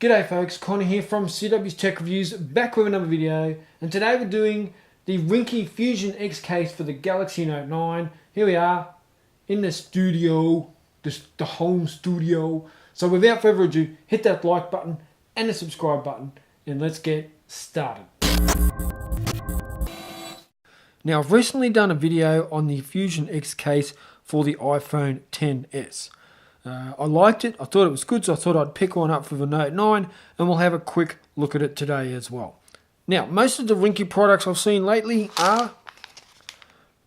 G'day folks, Connor here from CW's Tech Reviews, back with another video, and today we're doing the Ringke fusionx case for the Galaxy Note 9. Here we are in the studio, the home studio. So without further ado, hit that like button and the subscribe button and let's get started. Now I've recently done a video on the fusionx case for the iPhone XS. I liked it, I thought it was good, so I thought I'd pick one up for the Note 9 and we'll have a quick look at it today as well. Now, most of the Ringke products I've seen lately are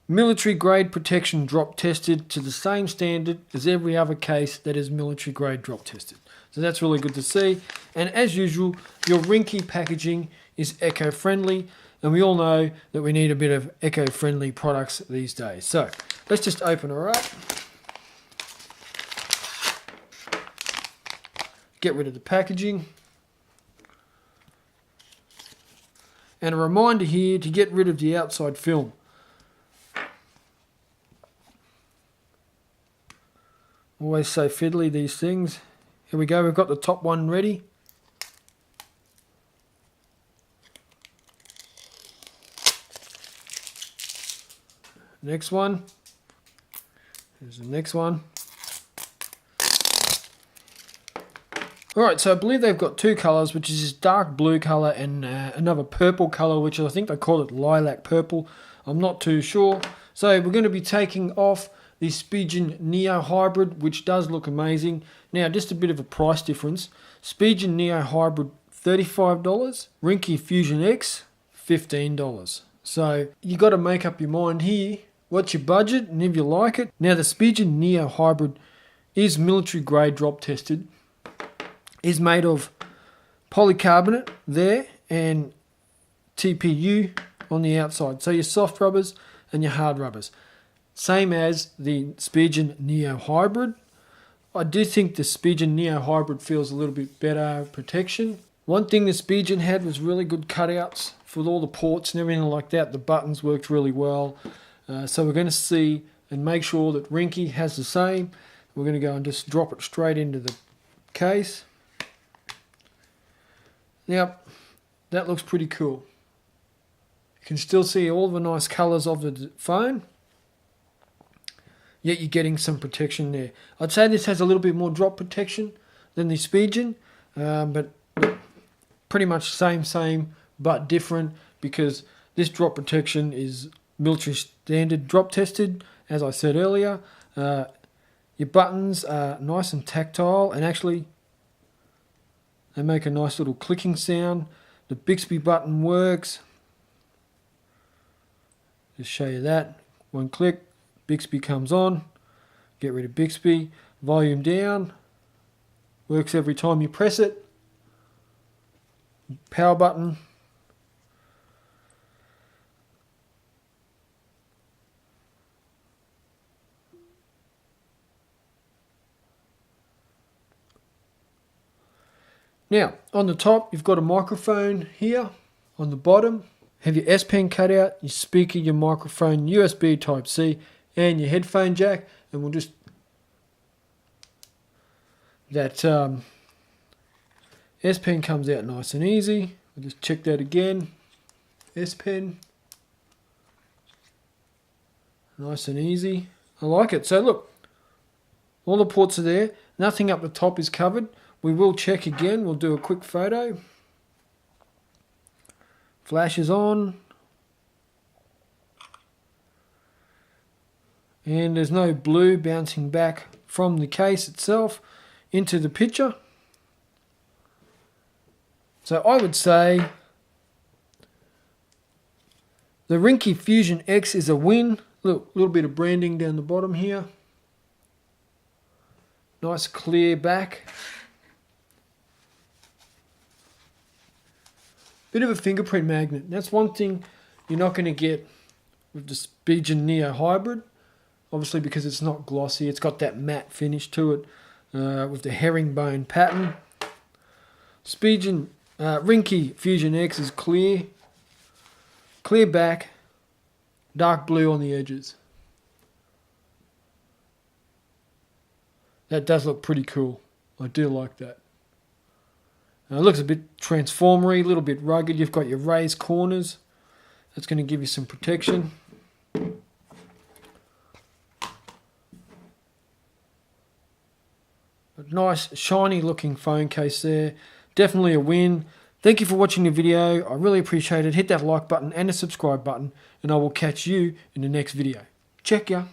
military grade protection drop tested to the same standard as every other case that is military grade drop tested. So that's really good to see. And as usual, your Ringke packaging is eco-friendly, and we all know that we need a bit of eco-friendly products these days. So let's just open her up. Get rid of the packaging. And a reminder here to get rid of the outside film. Always so fiddly, these things. Here we go, we've got the top one ready. Next one. Here's the next one. Alright, so I believe they've got two colours, which is this dark blue colour and another purple colour, which I think they call it lilac purple. I'm not too sure. So we're going to be taking off the Spigen Neo Hybrid, which does look amazing. Now, just a bit of a price difference. Spigen Neo Hybrid, $35. Ringke fusionx, $15. So you got to make up your mind here. What's your budget, and if you like it. Now, the Spigen Neo Hybrid is military grade drop tested. Is made of polycarbonate there and TPU on the outside. So your soft rubbers and your hard rubbers. Same as the Spigen Neo Hybrid. I do think the Spigen Neo Hybrid feels a little bit better protection. One thing the Spigen had was really good cutouts for all the ports and everything like that. The buttons worked really well. So we're going to see and make sure that Ringke has the same. We're going to go and just drop it straight into the case. Yep, that looks pretty cool. You can still see all the nice colours of the phone, yet you're getting some protection there. I'd say this has a little bit more drop protection than the Spigen, but pretty much same, but different, because this drop protection is military standard drop tested, as I said earlier. Your buttons are nice and tactile, and actually they make a nice little clicking sound. The Bigsby Button works. Just show you that. One click, Bigsby comes on. Get rid of Bigsby. Volume down. Works every time you press it. Power button. Now, on the top, you've got a microphone here. On the bottom, have your S Pen cutout, your speaker, your microphone, USB Type-C, and your headphone jack. And we'll just... That S Pen comes out nice and easy. We'll just check that again. S Pen. Nice and easy. I like it. So look, all the ports are there. Nothing up the top is covered. We will check again. We'll do a quick photo. Flash is on. And there's no blue bouncing back from the case itself into the picture. So I would say the Ringke fusionx is a win. Look, a little bit of branding down the bottom here. Nice clear back. Bit of a fingerprint magnet. That's one thing you're not going to get with the Spigen Neo Hybrid. Obviously because it's not glossy. It's got that matte finish to it with the herringbone pattern. Ringke fusionx is clear. Clear back. Dark blue on the edges. That does look pretty cool. I do like that. It looks a bit transformery, a little bit rugged. You've got your raised corners. That's going to give you some protection. But nice, shiny looking phone case there. Definitely a win. Thank you for watching the video. I really appreciate it. Hit that like button and the subscribe button, and I will catch you in the next video. Check ya.